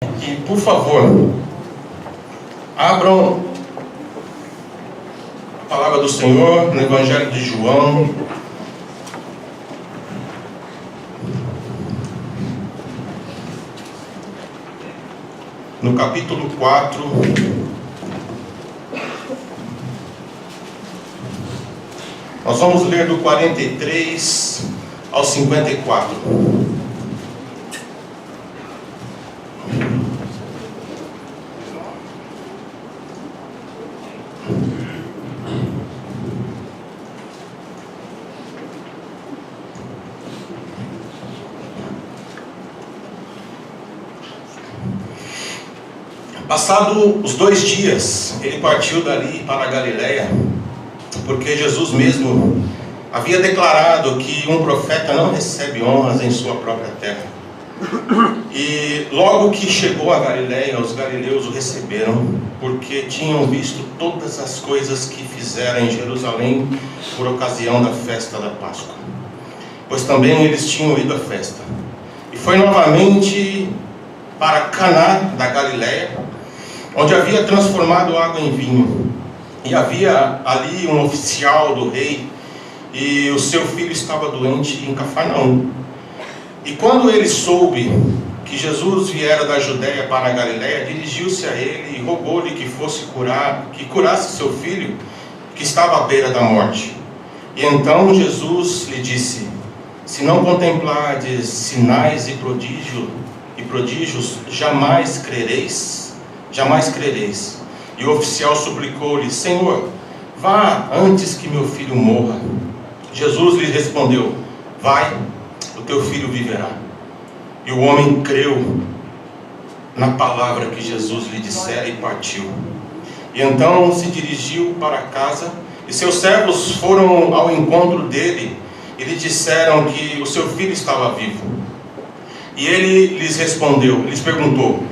E, por favor, abram a palavra do Senhor no Evangelho de João, no capítulo 4, nós vamos ler do 43 ao 54. Passado os 2 dias, ele partiu dali para a Galileia, porque Jesus mesmo havia declarado que um profeta não recebe honras em sua própria terra. E logo que chegou a Galileia, os galileus o receberam, porque tinham visto todas as coisas que fizera em Jerusalém por ocasião da festa da Páscoa, pois também eles tinham ido à festa. E foi novamente para Caná da Galileia, onde havia transformado água em vinho. E havia ali um oficial do rei, e o seu filho estava doente em Cafarnaum. E quando ele soube que Jesus viera da Judéia para a Galileia, dirigiu-se a ele e rogou-lhe que curasse seu filho, que estava à beira da morte. E então Jesus lhe disse: se não contemplardes sinais e prodígios, jamais crereis. E o oficial suplicou-lhe: Senhor, vá antes que meu filho morra. Jesus lhe respondeu: vai, o teu filho viverá. E o homem creu na palavra que Jesus lhe dissera e partiu. E então se dirigiu para casa, e seus servos foram ao encontro dele e lhe disseram que o seu filho estava vivo. E ele lhes perguntou: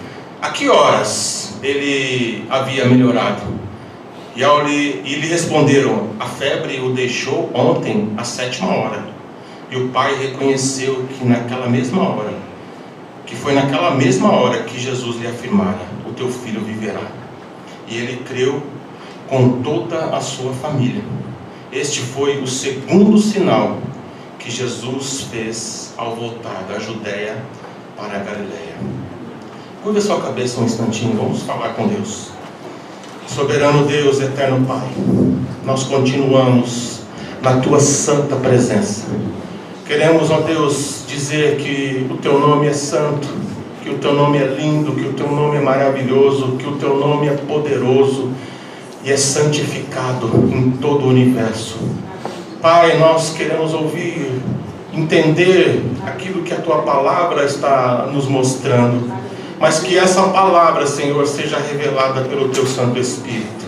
a que horas ele havia melhorado? E lhe responderam: a febre o deixou ontem às 7ª hora. E o pai reconheceu que foi naquela mesma hora que Jesus lhe afirmara: o teu filho viverá. E ele creu com toda a sua família. Este foi o segundo sinal que Jesus fez ao voltar da Judéia para a Galileia. Curva sua cabeça um instantinho, vamos falar com Deus. Soberano Deus, eterno Pai, nós continuamos na Tua santa presença. Queremos, ó Deus, dizer que o Teu nome é santo, que o Teu nome é lindo, que o Teu nome é maravilhoso, que o Teu nome é poderoso e é santificado em todo o universo. Pai, nós queremos ouvir, entender aquilo que a Tua palavra está nos mostrando, mas que essa palavra, Senhor, seja revelada pelo Teu Santo Espírito.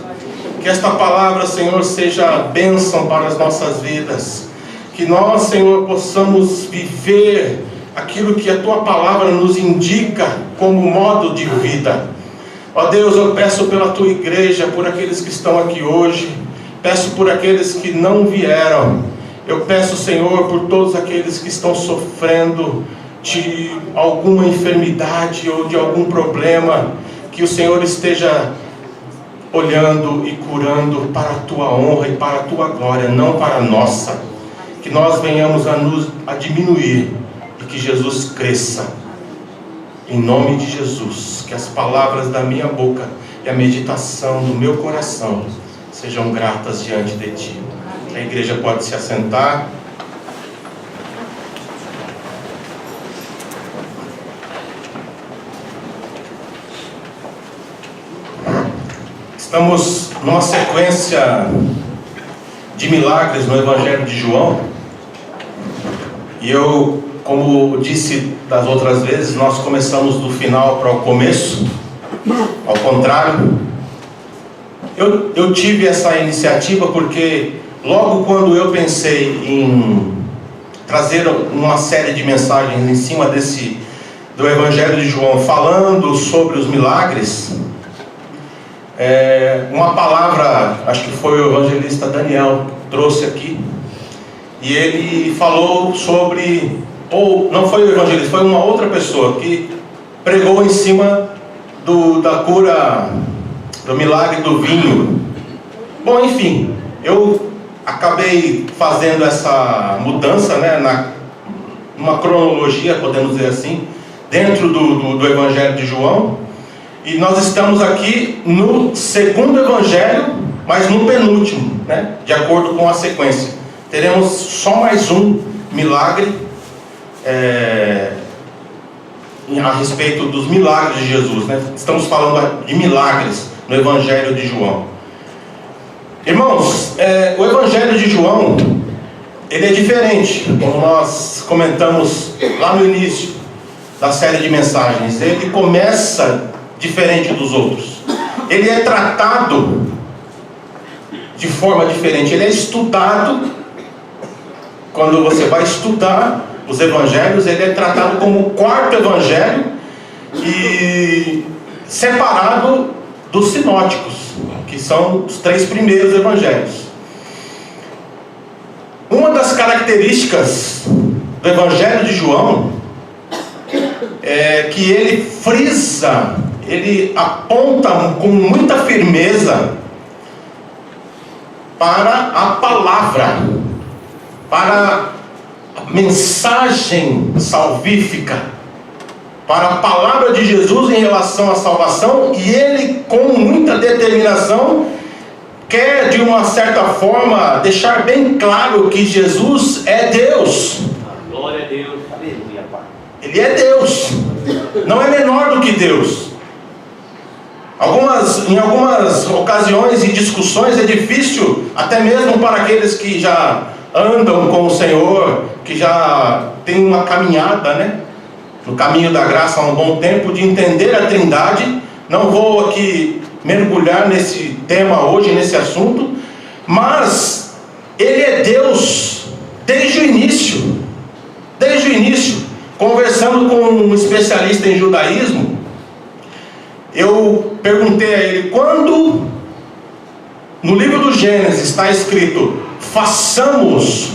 Que esta palavra, Senhor, seja bênção para as nossas vidas. Que nós, Senhor, possamos viver aquilo que a Tua palavra nos indica como modo de vida. Ó Deus, eu peço pela Tua igreja, por aqueles que estão aqui hoje, peço por aqueles que não vieram. Eu peço, Senhor, por todos aqueles que estão sofrendo de alguma enfermidade ou de algum problema, que o Senhor esteja olhando e curando para a Tua honra e para a Tua glória, não para a nossa. Que nós venhamos a diminuir e que Jesus cresça. Em nome de Jesus, que as palavras da minha boca e a meditação do meu coração sejam gratas diante de Ti. A igreja pode se assentar. Estamos numa sequência de milagres no Evangelho de João. E eu, como disse das outras vezes, nós começamos do final para o começo, ao contrário. Eu tive essa iniciativa porque logo quando eu pensei em trazer uma série de mensagens em cima do Evangelho de João, falando sobre os milagres, uma palavra, acho que foi o evangelista Daniel que trouxe aqui, e ele falou sobre, ou não foi o evangelista, foi uma outra pessoa que pregou em cima da cura, do milagre do vinho. Bom, enfim, eu acabei fazendo essa mudança, né, numa cronologia, podemos dizer assim, dentro do Evangelho de João. E nós estamos aqui no segundo Evangelho, mas no penúltimo, né, de acordo com a sequência. Teremos só mais um milagre a respeito dos milagres de Jesus, né? Estamos falando de milagres no Evangelho de João. Irmãos, o Evangelho de João, ele é diferente, como nós comentamos lá no início da série de mensagens. Ele começa diferente dos outros. Ele é tratado de forma diferente. Ele é estudado. Quando você vai estudar os evangelhos, ele é tratado como o quarto evangelho e separado dos sinóticos, que são os 3 primeiros evangelhos. Uma das características do Evangelho de João é que ele frisa, ele aponta com muita firmeza para a palavra, para a mensagem salvífica, para a palavra de Jesus em relação à salvação, e ele, com muita determinação, quer de uma certa forma deixar bem claro que Jesus é Deus. Glória a Deus, aleluia, Pai. Ele é Deus, não é menor do que Deus. Em algumas ocasiões e discussões é difícil, até mesmo para aqueles que já andam com o Senhor, que já têm uma caminhada, né, no caminho da graça há um bom tempo, de entender a Trindade. Não vou aqui mergulhar nesse tema hoje, nesse assunto, mas ele é Deus desde o início. Desde o início, conversando com um especialista em judaísmo, eu perguntei a ele: quando no livro do Gênesis está escrito façamos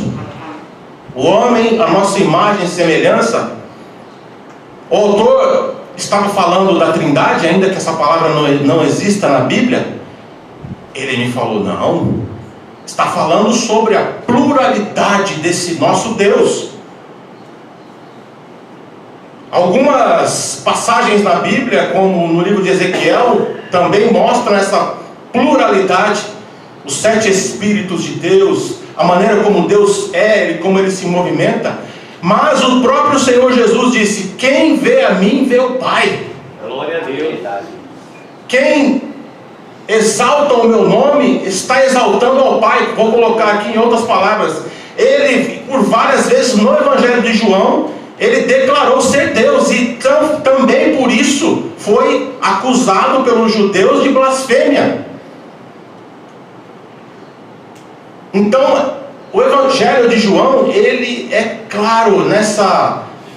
o homem a nossa imagem e semelhança, o autor estava falando da Trindade, ainda que essa palavra não exista na Bíblia? Ele me falou: não, está falando sobre a pluralidade desse nosso Deus. Algumas passagens na Bíblia, como no livro de Ezequiel, também mostram essa pluralidade, os 7 Espíritos de Deus, a maneira como Deus é e como Ele se movimenta. Mas o próprio Senhor Jesus disse: quem vê a mim, vê o Pai. Glória a Deus. Quem exalta o meu nome, está exaltando ao Pai. Vou colocar aqui em outras palavras. Ele, por várias vezes no Evangelho de João, ele declarou ser Deus, e também por isso foi acusado pelos judeus de blasfêmia. Então, o Evangelho de João, ele é claro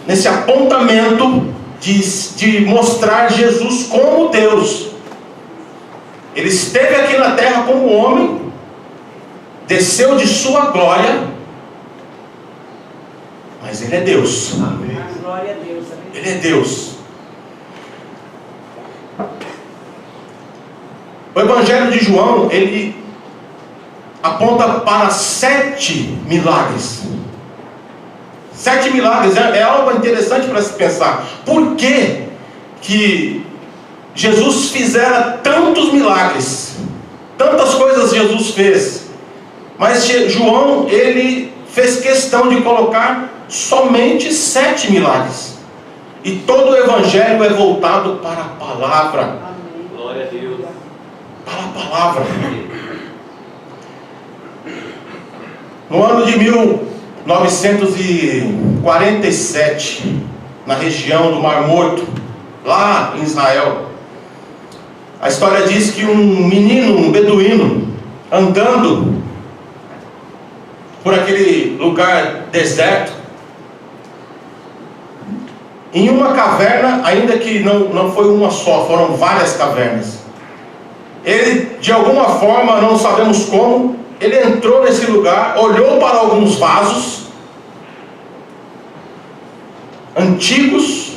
nesse apontamento de mostrar Jesus como Deus. Ele esteve aqui na terra como homem, desceu de sua glória, mas ele é Deus. Amém. Glória a Deus. Ele é Deus. O Evangelho de João, ele aponta para 7 milagres. 7 milagres é algo interessante para se pensar. Por que Jesus fizera tantos milagres? Tantas coisas Jesus fez. Mas João, ele fez questão de colocar somente 7 milagres. E todo o Evangelho é voltado para a palavra. Amém. Glória a Deus. Para a palavra. No ano de 1947, na região do Mar Morto, lá em Israel, a história diz que um menino, um beduíno, andando por aquele lugar deserto, em uma caverna, ainda que não foi uma só, foram várias cavernas. Ele, de alguma forma, não sabemos como, ele entrou nesse lugar, olhou para alguns vasos antigos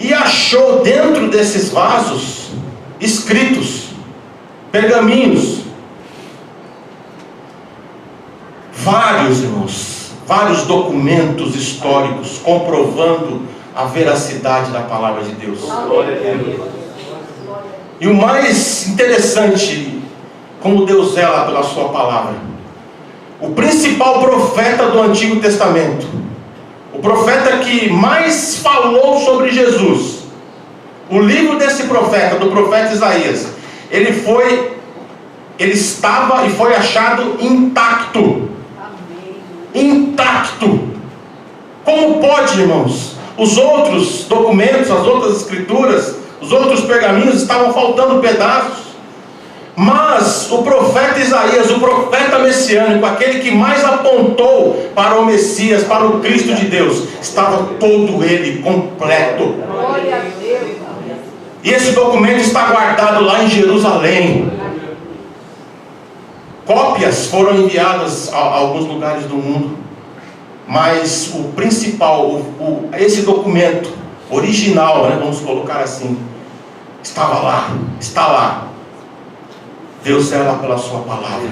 e achou dentro desses vasos escritos, pergaminhos, vários, irmãos, vários documentos históricos comprovando a veracidade da palavra de Deus. Glória a Deus. E o mais interessante, como Deus zela pela sua palavra, o principal profeta do Antigo Testamento, o profeta que mais falou sobre Jesus, o livro desse profeta, do profeta Isaías, ele estava e foi achado intacto. Intacto. Como pode, irmãos? Os outros documentos, as outras escrituras, os outros pergaminhos estavam faltando pedaços. Mas o profeta Isaías, o profeta messiânico, aquele que mais apontou para o Messias, para o Cristo de Deus, estava todo ele completo. Glória a Deus. E esse documento está guardado lá em Jerusalém. Cópias foram enviadas a alguns lugares do mundo, mas o principal, esse documento original, né, vamos colocar assim, estava lá, está lá. Deus zela pela sua palavra.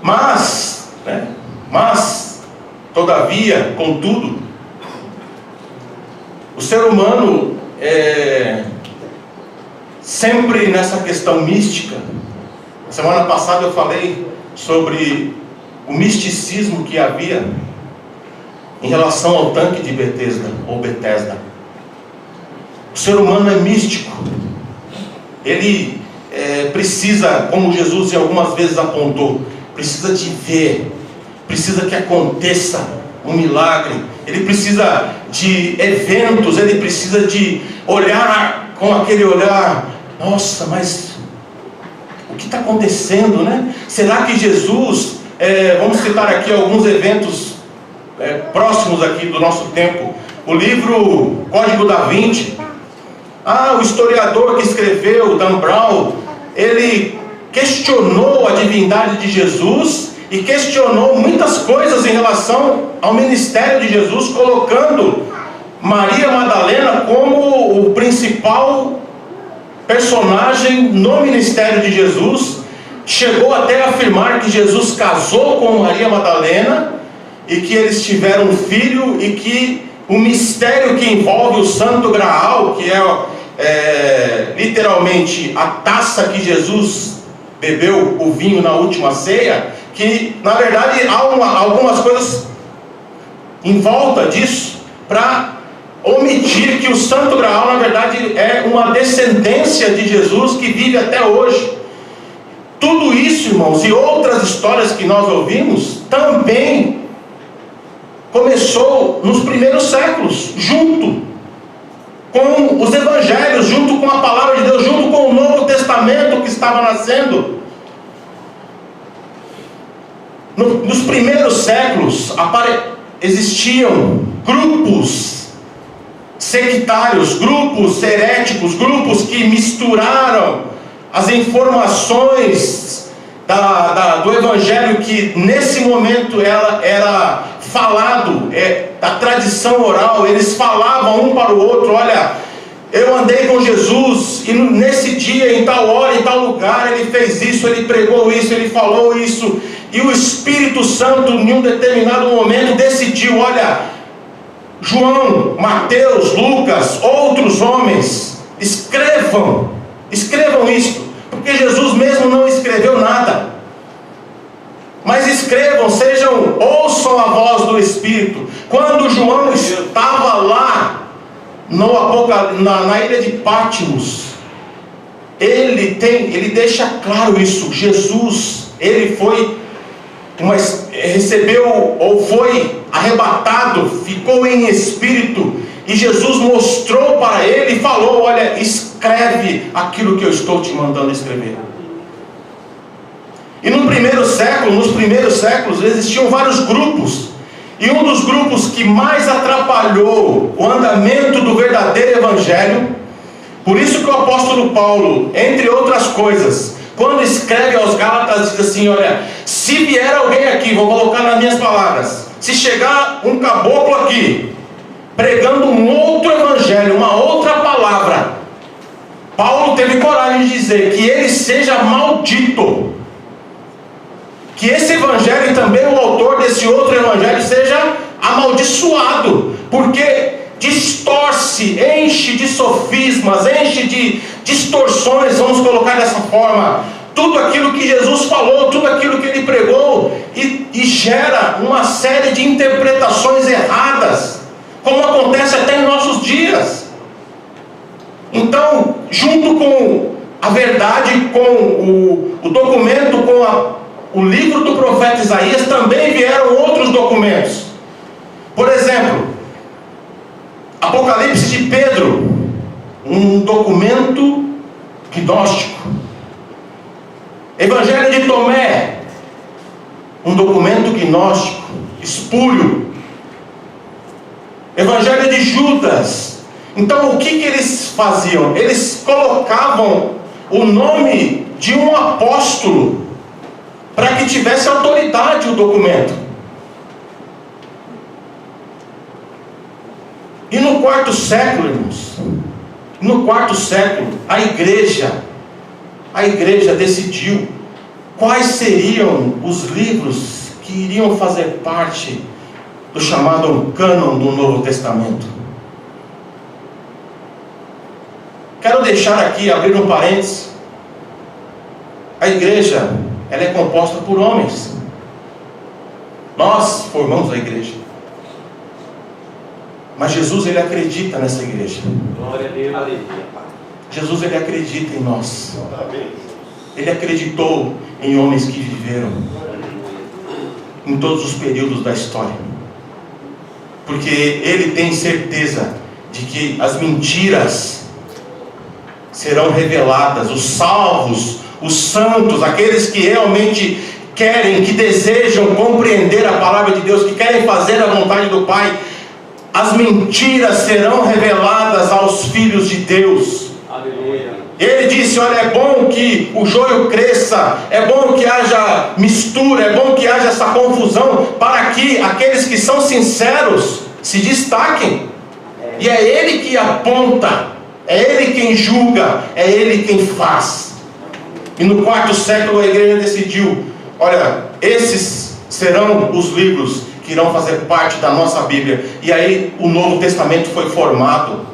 Mas, todavia, contudo, o ser humano sempre nessa questão mística. Semana passada eu falei sobre o misticismo que havia em relação ao tanque de Betesda, ou Betesda. O ser humano é místico. Ele precisa, como Jesus algumas vezes apontou, precisa de ver, precisa que aconteça um milagre, ele precisa de eventos, ele precisa de olhar com aquele olhar, nossa, mas o que está acontecendo, né? Será que Jesus, vamos citar aqui alguns eventos próximos aqui do nosso tempo, o livro Código da Vinci, o historiador que escreveu, Dan Brown, ele questionou a divindade de Jesus e questionou muitas coisas em relação ao ministério de Jesus, colocando Maria Madalena como o principal personagem no ministério de Jesus. Chegou até a afirmar que Jesus casou com Maria Madalena e que eles tiveram um filho, e que o mistério que envolve o Santo Graal, que é literalmente a taça que Jesus bebeu o vinho na última ceia, que na verdade há algumas coisas em volta disso para omitir que o Santo Graal na verdade é uma descendência de Jesus que vive até hoje. Tudo isso, irmãos, e outras histórias que nós ouvimos, também começou nos primeiros séculos, junto com os evangelhos, junto com a palavra de Deus, junto com o Novo Testamento que estava nascendo. Nos primeiros séculos existiam grupos sectários, grupos heréticos, grupos que misturaram as informações do evangelho, que nesse momento era falado, da tradição oral. Eles falavam um para o outro: olha, eu andei com Jesus, e nesse dia, em tal hora, em tal lugar, ele fez isso, ele pregou isso, ele falou isso, e o Espírito Santo em um determinado momento decidiu: olha, João, Mateus, Lucas, outros homens, escrevam isto, porque Jesus mesmo não escreveu nada, mas escrevam, ouçam a voz do Espírito. Quando João estava lá na ilha de Pátimos, ele deixa claro isso. Jesus, ele recebeu ou foi arrebatado, ficou em espírito, e Jesus mostrou para ele e falou: olha, escreve aquilo que eu estou te mandando escrever. E nos primeiros séculos existiam vários grupos, e um dos grupos que mais atrapalhou o andamento do verdadeiro evangelho, por isso que o apóstolo Paulo, entre outras coisas, quando escreve aos Gálatas, diz assim: olha, se vier alguém aqui, vou colocar nas minhas palavras, se chegar um caboclo aqui pregando um outro evangelho, uma outra palavra, Paulo teve coragem de dizer que ele seja maldito, que esse evangelho e também o autor desse outro evangelho seja amaldiçoado, porque distorce, enche de sofismas, enche de distorções, vamos colocar dessa forma, tudo aquilo que Jesus falou, tudo aquilo que ele pregou, e gera uma série de interpretações erradas, como acontece até em nossos dias. Então, junto com a verdade, com o documento, com o livro do profeta Isaías, também vieram outros documentos. Por exemplo, Apocalipse de Pedro, um documento gnóstico. Evangelho de Tomé, um documento gnóstico, espúrio. Evangelho de Judas. Então, o que eles faziam? Eles colocavam o nome de um apóstolo para que tivesse autoridade o documento. E no quarto século, irmãos, no quarto século, a igreja decidiu quais seriam os livros que iriam fazer parte do chamado cânon do Novo Testamento. Quero deixar aqui, abrir um parênteses. A igreja, ela é composta por homens. Nós formamos a igreja. Mas Jesus, ele acredita nessa igreja. Glória a Deus. Aleluia. Jesus, ele acredita em nós. Ele acreditou em homens que viveram em todos os períodos da história. Porque ele tem certeza de que as mentiras serão reveladas, os salvos, os santos, aqueles que realmente querem, que desejam compreender a palavra de Deus, que querem fazer a vontade do Pai, as mentiras serão reveladas aos filhos de Deus. Aleluia. Ele disse: olha, é bom que o joio cresça, é bom que haja mistura, é bom que haja essa confusão, para que aqueles que são sinceros se destaquem. E é Ele que aponta, é Ele quem julga, é Ele quem faz. E no quarto século a igreja decidiu: olha, esses serão os livros que irão fazer parte da nossa Bíblia. E aí o Novo Testamento foi formado.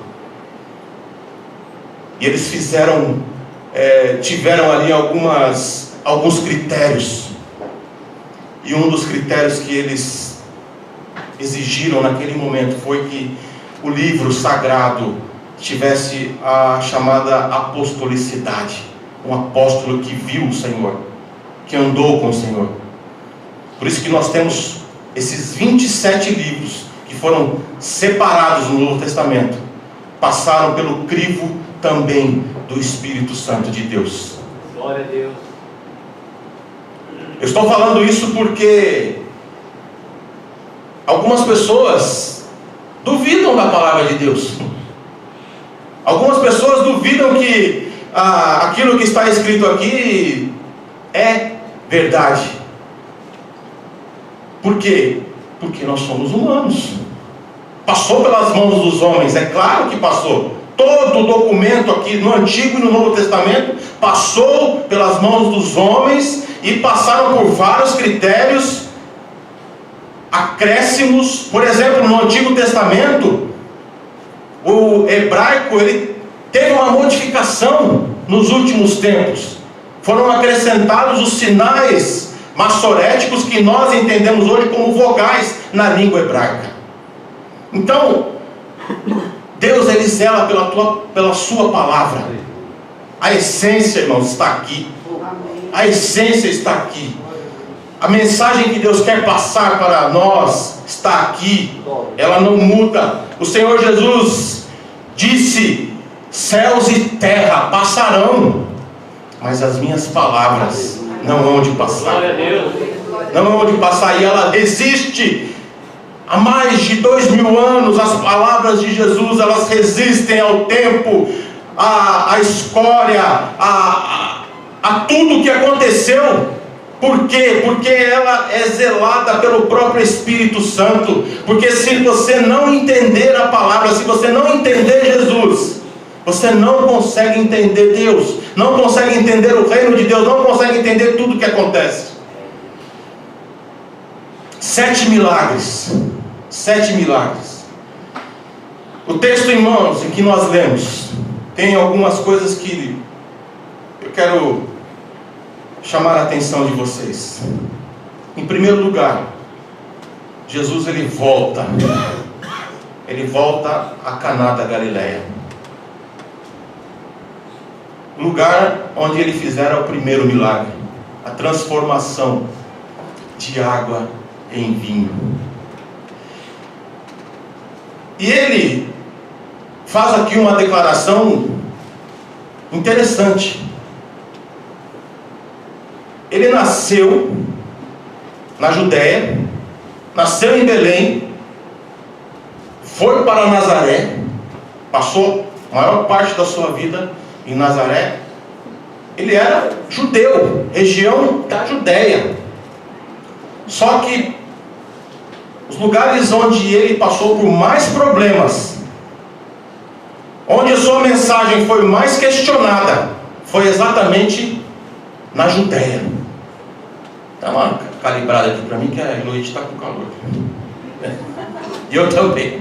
E eles tiveram ali alguns critérios. E um dos critérios que eles exigiram naquele momento foi que o livro sagrado tivesse a chamada apostolicidade. Um apóstolo que viu o Senhor, que andou com o Senhor. Por isso que nós temos esses 27 livros que foram separados no Novo Testamento, passaram pelo crivo também do Espírito Santo de Deus. Glória a Deus. Eu estou falando isso porque algumas pessoas duvidam da palavra de Deus. Algumas pessoas duvidam que aquilo que está escrito aqui é verdade. Por quê? Porque nós somos humanos. Passou pelas mãos dos homens, é claro que passou. Todo o documento aqui no Antigo e no Novo Testamento passou pelas mãos dos homens e passaram por vários critérios, acréscimos. Por exemplo, no Antigo Testamento, o hebraico ele teve uma modificação nos últimos tempos. Foram acrescentados os sinais massoréticos que nós entendemos hoje como vogais na língua hebraica. Então, Deus, ele zela pela sua palavra. A essência, irmãos, está aqui. A essência está aqui. A mensagem que Deus quer passar para nós está aqui. Ela não muda. O Senhor Jesus disse: céus e terra passarão, mas as minhas palavras não hão de passar. Glória a Deus. Não hão de passar. E ela resiste. Há mais de 2000 anos, as palavras de Jesus, elas resistem ao tempo, à escória, a tudo que aconteceu. Por quê? Porque ela é zelada pelo próprio Espírito Santo. Porque se você não entender a palavra, se você não entender Jesus, você não consegue entender Deus, não consegue entender o reino de Deus, não consegue entender tudo o que acontece. 7 milagres. 7 milagres. O texto, irmãos, em que nós lemos, tem algumas coisas que eu quero chamar a atenção de vocês. Em primeiro lugar, Jesus ele volta a Caná da Galileia, lugar onde ele fizera o primeiro milagre, a transformação de água em vinho. E ele faz aqui uma declaração interessante. Ele nasceu na Judéia, nasceu em Belém, foi para Nazaré, passou a maior parte da sua vida em Nazaré. Ele era judeu, região da Judéia. Só que os lugares onde ele passou por mais problemas, onde a sua mensagem foi mais questionada, foi exatamente na Judéia. Dá uma calibrada aqui para mim que a Eloíde está com calor. E eu também.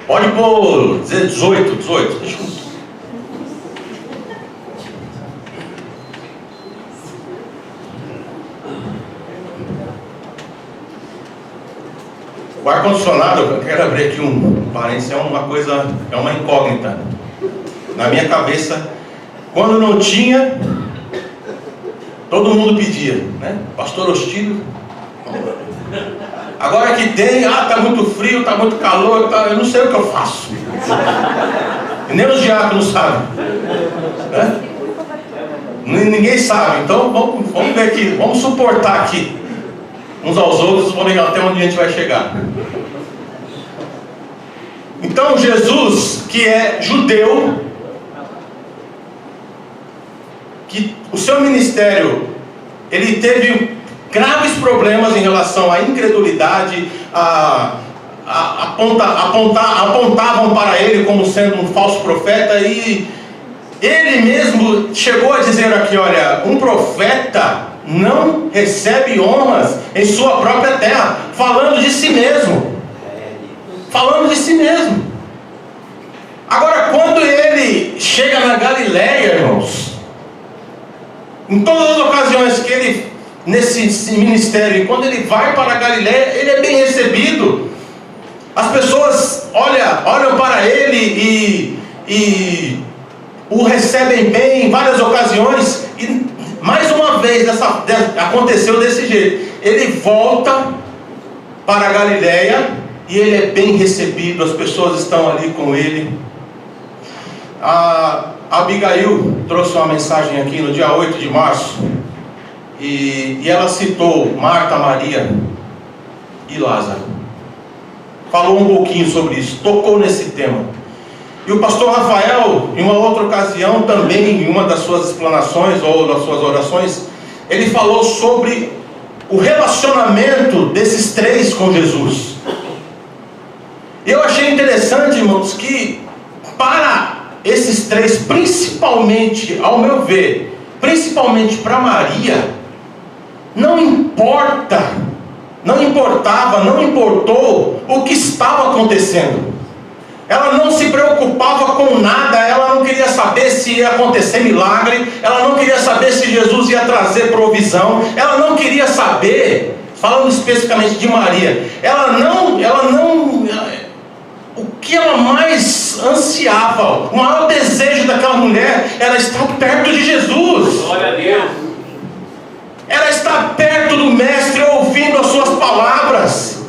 Pode pôr 18. Deixa eu... O ar-condicionado, eu quero abrir aqui um parênteses, é uma coisa, é uma incógnita. Na minha cabeça, quando não tinha, todo mundo pedia, né? Pastor Hostílio. Agora que tem, está muito frio, está muito calor, eu não sei o que eu faço. E nem os diáconos sabem, né? Ninguém sabe. Então vamos ver aqui, vamos suportar aqui uns aos outros, vamos ver até onde a gente vai chegar. Então Jesus, que é judeu, que o seu ministério, ele teve graves problemas em relação à incredulidade, apontavam para ele como sendo um falso profeta, e ele mesmo chegou a dizer aqui, olha, um profeta não recebe honras em sua própria terra, falando de si mesmo. Agora, quando ele chega na Galileia, irmãos, em todas as ocasiões que ele, nesse ministério, quando ele vai para a Galileia, ele é bem recebido. As pessoas olham para ele e o recebem bem em várias ocasiões. E mais uma vez aconteceu desse jeito. Ele volta para a Galileia e ele é bem recebido. As pessoas estão ali com ele. A Abigail trouxe uma mensagem aqui no dia 8 de março. E ela citou Marta, Maria e Lázaro. Falou um pouquinho sobre isso, tocou nesse tema. E o pastor Rafael, em uma outra ocasião, também em uma das suas explanações ou das suas orações, ele falou sobre o relacionamento desses três com Jesus. Eu achei interessante, irmãos, que para esses três, principalmente, ao meu ver, principalmente para Maria, não importou o que estava acontecendo. Ela não se preocupava com nada, ela não queria saber se ia acontecer milagre, ela não queria saber se Jesus ia trazer provisão, ela não queria saber, falando especificamente de Maria, o que ela mais ansiava, o maior desejo daquela mulher era estar perto de Jesus. Glória a Deus. Ela está perto do Mestre, ouvindo as suas palavras.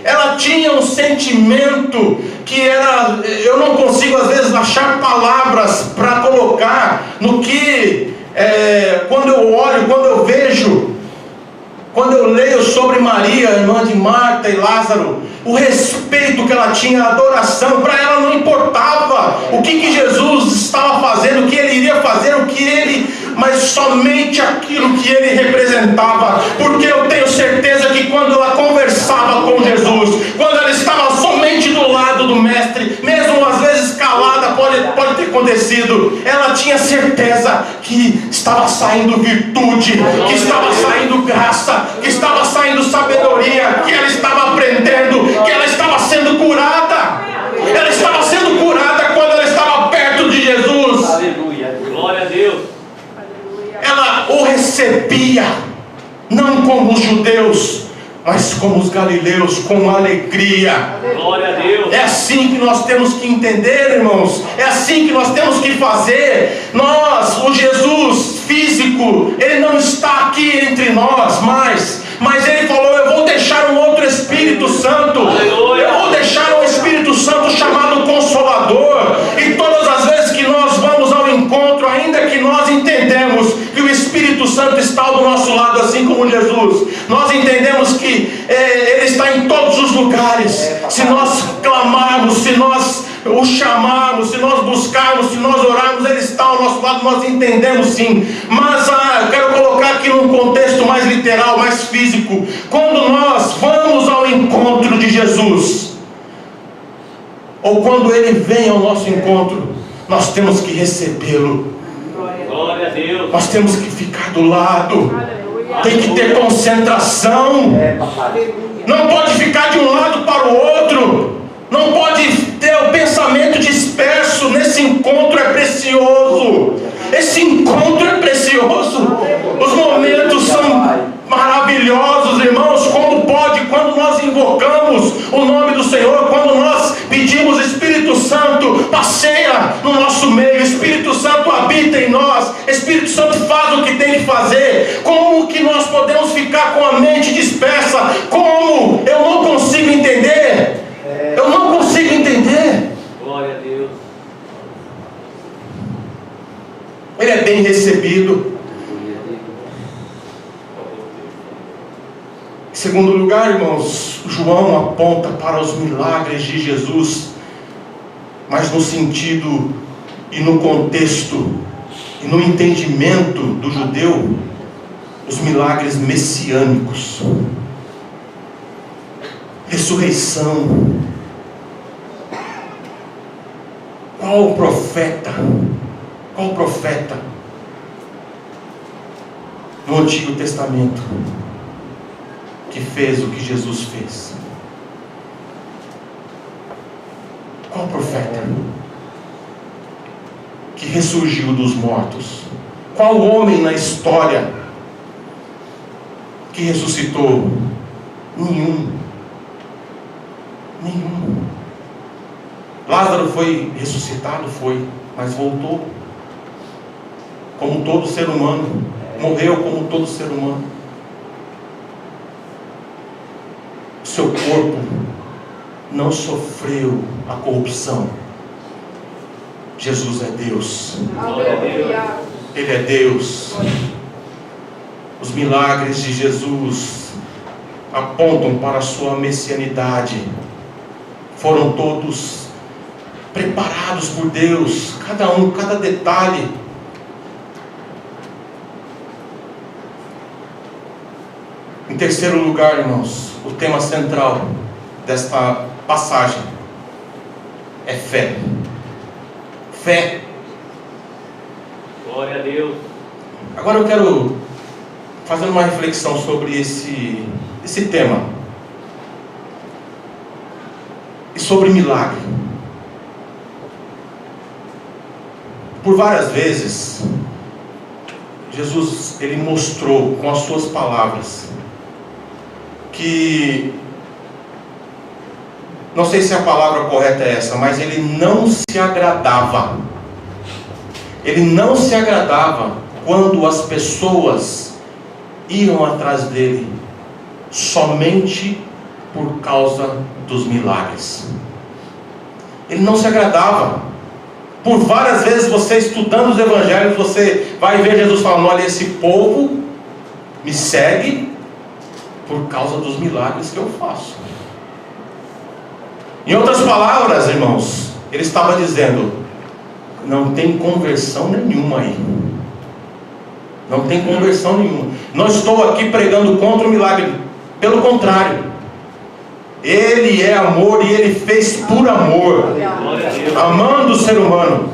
Ela tinha um sentimento que era, eu não consigo às vezes achar palavras para colocar no que, quando eu olho, quando eu vejo Quando eu leio sobre Maria, irmã de Marta e Lázaro, o respeito que ela tinha, a adoração, para ela não importava o que Jesus estava fazendo, o que ele iria fazer, mas somente aquilo que ele representava, porque eu tenho certeza que quando ela conversava com Jesus, quando ela estava somente do lado do mestre, mesmo às vezes calada, pode ter acontecido, ela tinha certeza que estava saindo virtude, que estava saindo graça, que estava saindo sabedoria, que ela estava aprendendo, que ela estava sendo curada. Ela estava sendo curada quando ela estava perto de Jesus. Aleluia. Glória a Deus. Ela o recebia, não como os judeus, mas como os galileus, com alegria. Glória a Deus. É assim que nós temos que entender, irmãos. É assim que nós temos que fazer. O Jesus físico, ele não está aqui entre nós mais, mas ele falou: eu vou deixar um outro Espírito Santo. Aleluia. Eu vou deixar um Espírito Santo chamado Consolador. E todas as vezes que nós vamos ao encontro, ainda que nós entendemos que o Espírito Santo está do nosso lado, assim como Jesus, nós entendemos que ele está em todos os lugares. Se nós clamarmos, se nós o chamarmos, se nós buscarmos, se nós orarmos, ele está ao nosso lado, nós entendemos sim. Mas eu quero colocar aqui num contexto mais literal, mais físico. Quando nós vamos ao encontro de Jesus, ou quando ele vem ao nosso encontro, nós temos que recebê-lo. Glória a Deus. Nós temos que ficar do lado. Tem que ter concentração. Não pode ficar de um lado para o outro. Não pode ter o pensamento disperso. Nesse encontro é precioso. Esse encontro é precioso. Os momentos são maravilhosos, irmãos. Como pode, quando nós invocamos o nome do Senhor, quando nós pedimos: Espírito Santo, passeia no nosso meio, Espírito Santo habita em nós, Espírito Santo faz o que tem que fazer. Como que nós podemos ficar com a mente dispersa? Como? Eu não consigo entender. Eu não consigo entender. Glória a Deus. Ele é bem recebido. Em segundo lugar, irmãos, João aponta para os milagres de Jesus, mas no sentido e no contexto e no entendimento do judeu, os milagres messiânicos. Ressurreição. Qual profeta no Antigo Testamento que fez o que Jesus fez? Qual profeta que ressurgiu dos mortos? Qual homem na história que ressuscitou? Nenhum. Lázaro foi ressuscitado, mas voltou como todo ser humano, morreu como todo ser humano. O seu corpo não sofreu a corrupção. Jesus é Deus. Ele é Deus. Os milagres de Jesus apontam para a sua messianidade. Foram todos preparados por Deus, cada detalhe. Em terceiro lugar, irmãos, o tema central desta passagem é fé. Fé. Glória a Deus. Agora eu quero fazer uma reflexão sobre esse tema e sobre milagre. Por várias vezes, Jesus ele mostrou com as suas palavras que, não sei se a palavra correta é essa, mas ele não se agradava. Ele não se agradava quando as pessoas iam atrás dele somente por causa dos milagres. Ele não se agradava. Por várias vezes, você estudando os evangelhos, você vai ver Jesus falando: olha, esse povo me segue, por causa dos milagres que eu faço. Em outras palavras, irmãos, ele estava dizendo: não tem conversão nenhuma aí. Não tem conversão nenhuma. Não estou aqui pregando contra o milagre. Pelo contrário, Ele é amor e Ele fez por amor, amando o ser humano.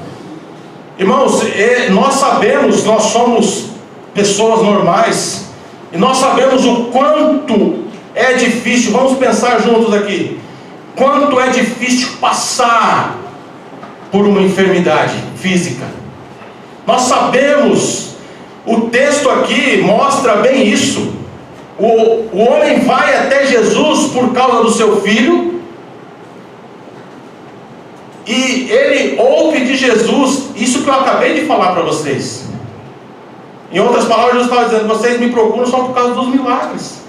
Irmãos, nós sabemos, nós somos pessoas normais, e nós sabemos o quanto é difícil. Vamos pensar juntos aqui. Quanto é difícil passar por uma enfermidade física. Nós sabemos, o texto aqui mostra bem isso. O homem vai até Jesus por causa do seu filho, e ele ouve de Jesus isso que eu acabei de falar para vocês. Em outras palavras, Jesus estava dizendo: vocês me procuram só por causa dos milagres.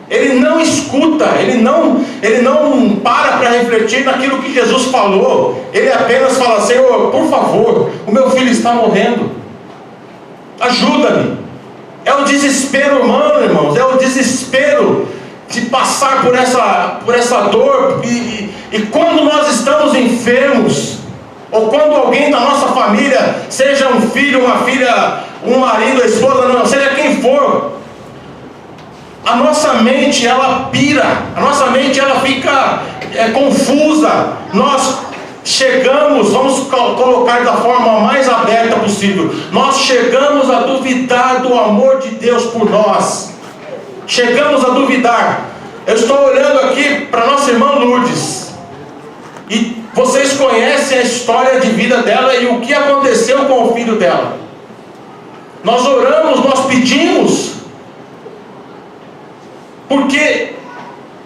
Ele não escuta, ele não para refletir naquilo que Jesus falou. Ele apenas fala: Senhor, por favor, o meu filho está morrendo, ajuda-me. É o desespero humano, irmãos, é o desespero de passar por essa dor. E quando nós estamos enfermos, ou quando alguém da nossa família, seja um filho, uma filha, um marido, a esposa, não, seja quem for, a nossa mente ela pira, a nossa mente ela fica confusa. Nós chegamos, vamos colocar da forma mais aberta possível, nós chegamos a duvidar do amor de Deus por nós. Chegamos a duvidar. Eu estou olhando aqui para nossa irmã Lourdes, e vocês conhecem a história de vida dela e o que aconteceu com o filho dela. Nós oramos, nós pedimos, porque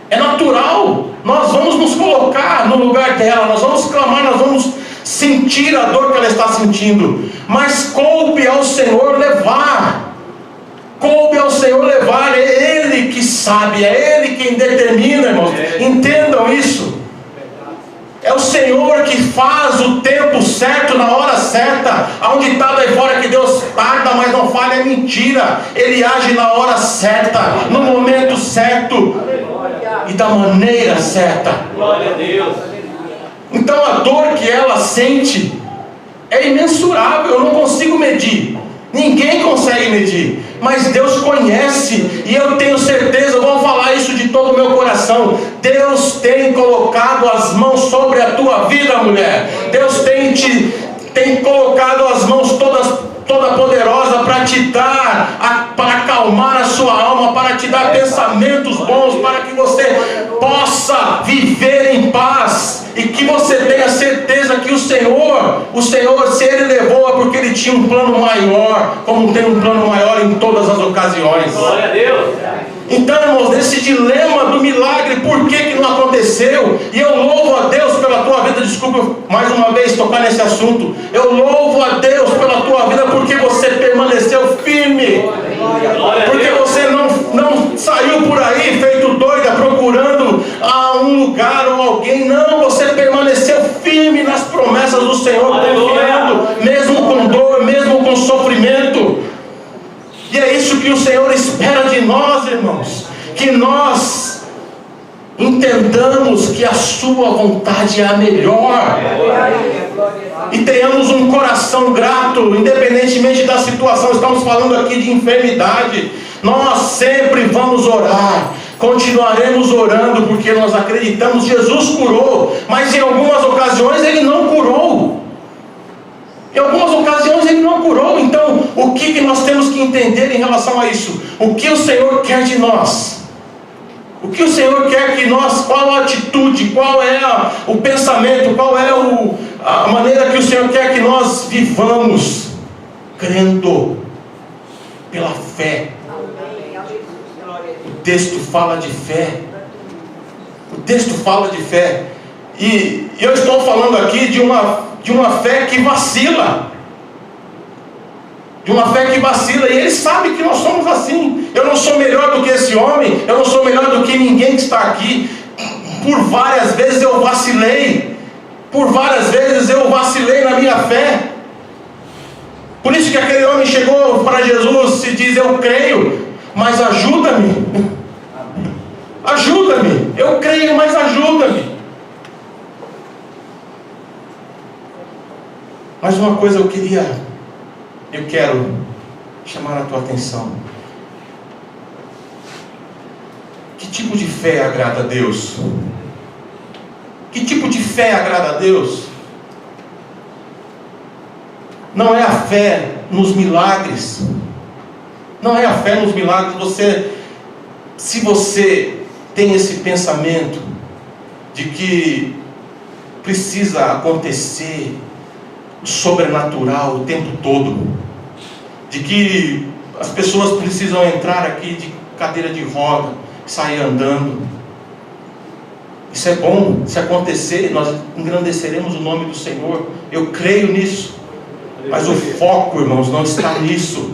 é natural, nós vamos nos colocar no lugar dela, nós vamos clamar, nós vamos sentir a dor que ela está sentindo, mas coube ao Senhor levar, é Ele que sabe, é Ele quem determina, irmãos, entendam isso. É o Senhor que faz o tempo certo, na hora certa. Aonde está daí fora que Deus tarda, mas não falha, é mentira. Ele age na hora certa, no momento certo e da maneira certa. Glória a Deus. Então a dor que ela sente é imensurável, eu não consigo medir. Ninguém consegue medir, mas Deus conhece, e eu tenho certeza, vou falar isso de todo o meu coração: Deus tem colocado as mãos sobre a tua vida, mulher. Deus tem colocado as mãos toda poderosa para te dar, para acalmar a sua alma, para te dar pensamentos bons, para que você possa viver em paz, e que você tenha certeza que o Senhor, se Ele levou, é porque Ele tinha um plano maior, como tem um plano maior em todas as ocasiões. Glória a Deus. Então, irmãos, nesse dilema do milagre, por que não aconteceu? E eu louvo a Deus pela tua vida. Desculpa mais uma vez tocar nesse assunto. Eu louvo a Deus pela tua vida, porque você permaneceu firme, porque você não saiu por aí feito doida procurando um lugar ou alguém. Não, você permaneceu firme nas promessas do Senhor, confiando, mesmo com dor, mesmo com sofrimento. E é isso que o Senhor espera de nós, irmãos, que nós entendamos que a sua vontade é a melhor, e tenhamos um coração grato, independentemente da situação. Estamos falando aqui de enfermidade, nós sempre vamos orar, continuaremos orando, porque nós acreditamos. Jesus curou, mas em algumas ocasiões Ele não curou. Em algumas ocasiões Ele não curou. Então, o que nós temos que entender em relação a isso? O que o Senhor quer de nós? O que o Senhor quer que nós, qual a atitude, qual é o pensamento, qual é a maneira que o Senhor quer que nós vivamos? Crendo, pela fé. O texto fala de fé. O texto fala de fé. E eu estou falando aqui de uma fé que vacila. De uma fé que vacila. E Ele sabe que nós somos assim. Eu não sou melhor do que esse homem. Eu não sou melhor do que ninguém que está aqui. Por várias vezes eu vacilei. Por várias vezes eu vacilei na minha fé. Por isso que aquele homem chegou para Jesus e diz: eu creio, mas ajuda-me. Ajuda-me, eu creio, mas ajuda-me. Mas uma coisa eu quero chamar a tua atenção. Que tipo de fé agrada a Deus? Que tipo de fé agrada a Deus? Não é a fé nos milagres. Não é a fé nos milagres. Se você tem esse pensamento de que precisa acontecer o sobrenatural o tempo todo, de que as pessoas precisam entrar aqui de cadeira de roda, sair andando, isso é bom. Se acontecer, nós engrandeceremos o nome do Senhor, eu creio nisso. Mas o foco, irmãos, não está nisso.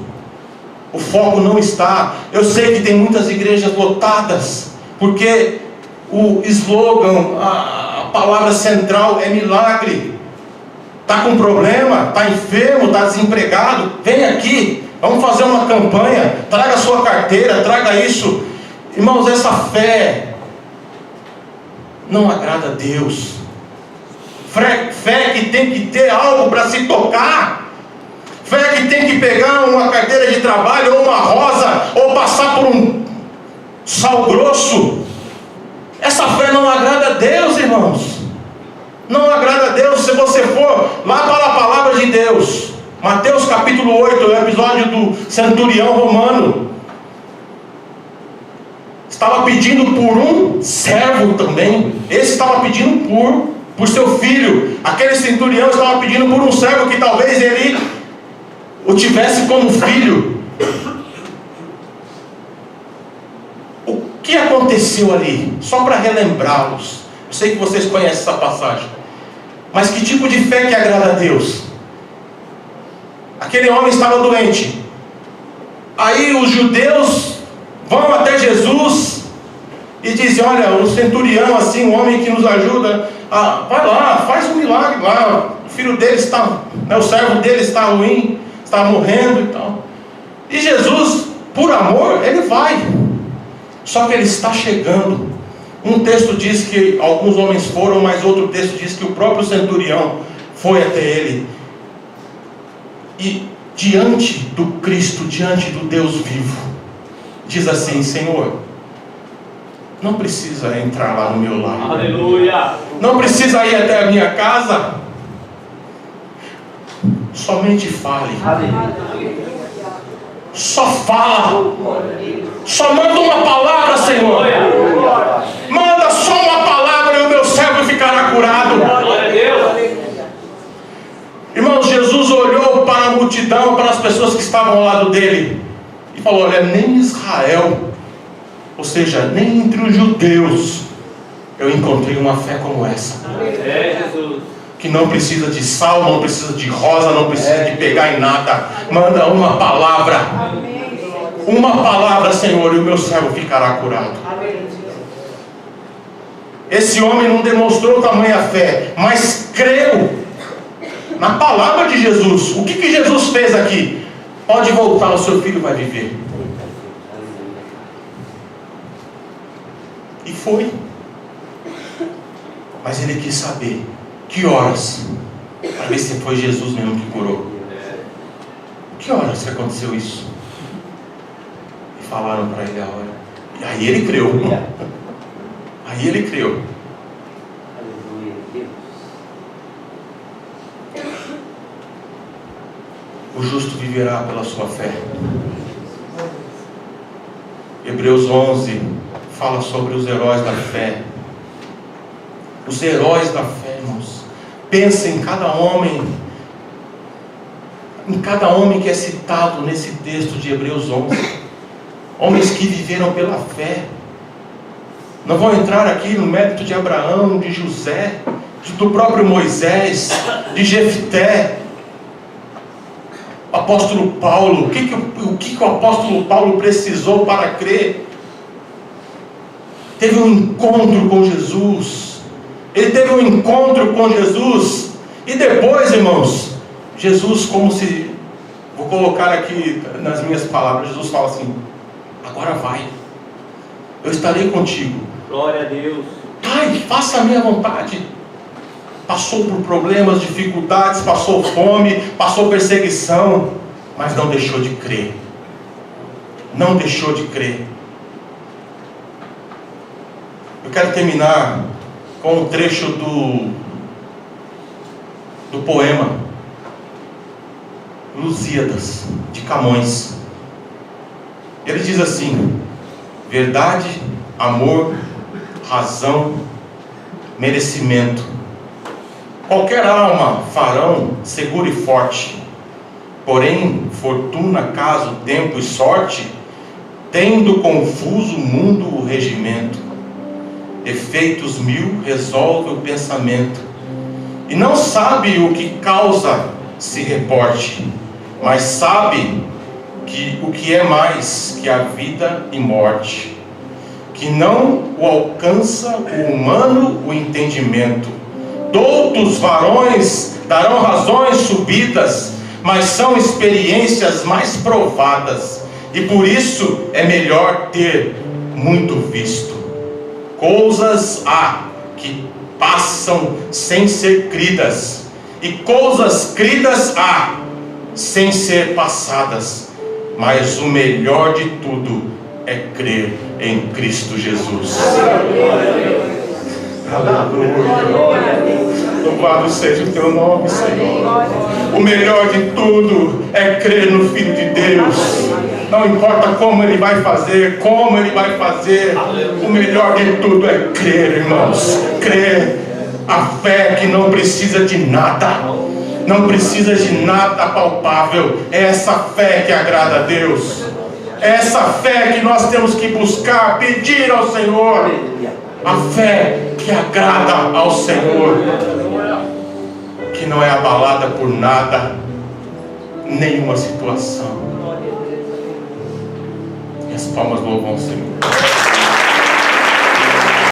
O foco não está. Eu sei que tem muitas igrejas lotadas, porque o slogan, a palavra central é milagre. Está com problema, está enfermo, está desempregado, vem aqui, vamos fazer uma campanha, traga a sua carteira, traga isso. Irmãos, essa fé não agrada a Deus. Fé que tem que ter algo para se tocar, fé que tem que pegar uma carteira de trabalho, ou uma rosa, ou passar por um sal grosso. Essa fé não agrada a Deus, irmãos. Não agrada a Deus. Se você for lá para a palavra de Deus, Mateus capítulo 8, o episódio do centurião romano, estava pedindo por um servo também. Esse estava pedindo por seu filho. Aquele centurião estava pedindo por um servo que talvez ele o tivesse como filho. O que aconteceu ali? Só para relembrá-los. Eu sei que vocês conhecem essa passagem. Mas que tipo de fé que agrada a Deus? Aquele homem estava doente. Aí os judeus vão até Jesus e dizem: olha, o centurião, assim, um homem que nos ajuda, vai lá, faz um milagre lá. O filho dele está, o servo dele está ruim, está morrendo e tal. E Jesus, por amor, ele vai. Só que ele está chegando. Um texto diz que alguns homens foram, mas outro texto diz que o próprio centurião foi até ele. E diante do Cristo, diante do Deus vivo, diz assim: Senhor, não precisa entrar lá no meu lar. Aleluia. Não precisa ir até a minha casa. Somente fale. Só fala. Só manda uma palavra, Senhor. Manda só uma palavra e o meu servo ficará curado. Glória a Deus. Irmãos, Jesus olhou para a multidão, para as pessoas que estavam ao lado dele, e falou: olha, nem em Israel, ou seja, nem entre os judeus, eu encontrei uma fé como essa. Jesus. Que não precisa de sal, não precisa de rosa, não precisa de pegar em nada. Manda uma palavra. Uma palavra, Senhor, e o meu servo ficará curado. Esse homem não demonstrou tamanha fé, mas creu na palavra de Jesus. O que Jesus fez aqui? Pode voltar, o seu filho vai viver. E foi. Mas ele quis saber que horas, para ver se foi Jesus mesmo que curou. Que horas que aconteceu isso? E falaram para ele a hora. E aí ele creu. Aí ele creu. O justo viverá pela sua fé. Hebreus 11 fala sobre os heróis da fé. Os heróis da fé, irmãos. Pensa em cada homem que é citado nesse texto de Hebreus 11. Homens que viveram pela fé. Não vou entrar aqui no mérito de Abraão, de José, do próprio Moisés, de Jefté, apóstolo Paulo. O que o apóstolo Paulo precisou para crer? Teve um encontro com Jesus. Ele teve um encontro com Jesus. E depois, irmãos, Jesus, como se, vou colocar aqui nas minhas palavras, Jesus fala assim: agora vai. eu estarei contigo. Glória a Deus. Pai, faça a minha vontade. Passou por problemas, dificuldades, passou fome, passou perseguição, mas não deixou de crer. Não deixou de crer. Eu quero terminar com um trecho do poema Lusíadas, de Camões. Ele diz assim: verdade, amor, razão, merecimento, qualquer alma farão seguro e forte. Porém, fortuna, caso, tempo e sorte, tendo confuso o mundo o regimento, efeitos mil resolve o pensamento, e não sabe o que causa se reporte, mas sabe que o que é mais que a vida e morte, que não o alcança o humano o entendimento. Doutos varões darão razões subidas, mas são experiências mais provadas, e por isso é melhor ter muito visto. Coisas há que passam sem ser cridas, e coisas cridas há sem ser passadas, mas o melhor de tudo é crer em Cristo Jesus. Louvado seja o teu nome, Senhor. O melhor de tudo é crer no Filho de Deus. Não importa como Ele vai fazer, como Ele vai fazer, o melhor de tudo é crer, irmãos. Crer. A fé que não precisa de nada, não precisa de nada palpável. É essa fé que agrada a Deus. É essa fé que nós temos que buscar, pedir ao Senhor. A fé que agrada ao Senhor, que não é abalada por nada, nenhuma situação. E as palmas louvam o Senhor.